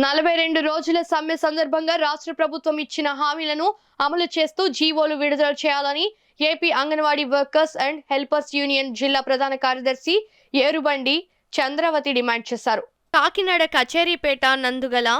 42 రోజుల సమ్మె సందర్భంగా రాష్ట్ర ప్రభుత్వం ఇచ్చిన హామీలను అమలు చేస్తూ జీవోలు విడుదల చేయాలని AP anganwadi workers and helpers union జిల్లా ప్రధాన కార్యదర్శి ఏరుబండి చంద్రవతి డిమాండ్ చేశారు. కాకినాడ కచేరీపేట నందుగల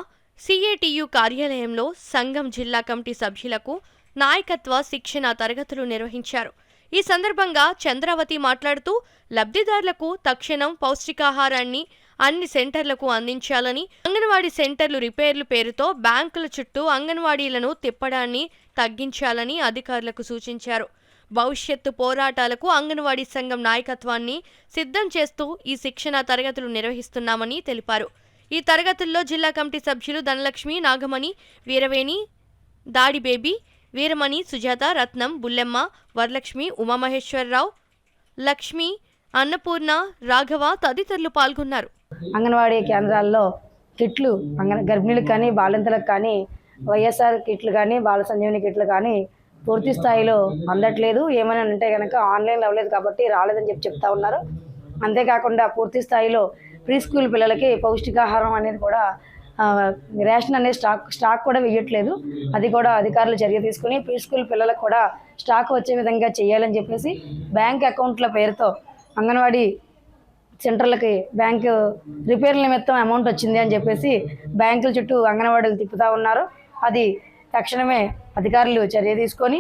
సిఐటియు కార్యాలయంలో సంఘం జిల్లా కమిటీ సభ్యులకు నాయకత్వ శిక్షణ తరగతులు నిర్వహించారు. ఈ సందర్భంగా చంద్రవతి మాట్లాడుతూ లబ్ధిదారులకు తక్షణం పౌష్టికాహారాన్ని అన్ని సెంటర్లకు అందించాలని, అంగన్వాడీ సెంటర్లు రిపేర్లు పేరుతో బ్యాంకుల చుట్టూ అంగన్వాడీలను తిప్పడాన్ని తగ్గించాలని అధికారులకు సూచించారు. భవిష్యత్తు పోరాటాలకు అంగన్వాడీ సంఘం నాయకత్వాన్ని సిద్ధం చేస్తూ ఈ శిక్షణ తరగతులు నిర్వహిస్తున్నామని తెలిపారు. ఈ తరగతుల్లో జిల్లా కమిటీ సభ్యులు ధనలక్ష్మి, నాగమణి, వీరవేణి, దాడి బేబీ, వీరమణి, సుజాత, రత్నం, బుల్లెమ్మ, వరలక్ష్మి, ఉమామహేశ్వరరావు, లక్ష్మి, అన్నపూర్ణ, రాఘవ తదితరులు పాల్గొన్నారు. అంగన్వాడీ కేంద్రాల్లో కిట్లు గర్భిణీలకు కానీ బాలింతలకు కానీ వైఎస్ఆర్ కిట్లు కానీ బాల సంజీవని కిట్లు కానీ పూర్తి స్థాయిలో అందట్లేదు. ఏమైనా అంటే కనుక ఆన్లైన్లో అవ్వలేదు కాబట్టి రాలేదని చెప్తా ఉన్నారు. అంతేకాకుండా పూర్తి స్థాయిలో ప్రీ స్కూల్ పిల్లలకి పౌష్టికాహారం అనేది కూడా రేషన్ అనేది స్టాక్ కూడా వేయట్లేదు. అది కూడా అధికారులు చర్య తీసుకుని ప్రీ స్కూల్ పిల్లలకు కూడా స్టాక్ వచ్చే విధంగా చేయాలని చెప్పేసి బ్యాంక్ అకౌంట్ల పేరుతో అంగన్వాడీ సెంటర్లకి బ్యాంకు రిపేర్ల నిమిత్తం అమౌంట్ వచ్చింది అని చెప్పేసి బ్యాంకుల చుట్టూ అంగన్వాడీలు తిప్పుతూ ఉన్నారు. అది తక్షణమే అధికారులు చర్య తీసుకొని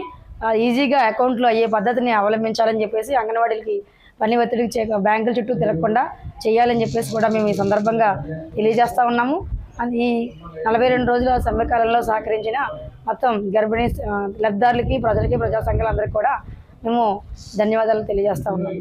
ఈజీగా అకౌంట్లో అయ్యే పద్ధతిని అవలంబించాలని చెప్పేసి అంగన్వాడీలకి పని ఒత్తిడికి బ్యాంకుల చుట్టూ తిరగకుండా చేయాలని చెప్పేసి కూడా మేము ఈ సందర్భంగా తెలియజేస్తూ ఉన్నాము. అది 42 రోజుల సమ్మెకాలంలో సహకరించిన మొత్తం గర్భిణీ లబ్ధిదారులకి, ప్రజలకి, ప్రజా సంఘాలందరికీ కూడా మేము ధన్యవాదాలు తెలియజేస్తూ ఉన్నాము.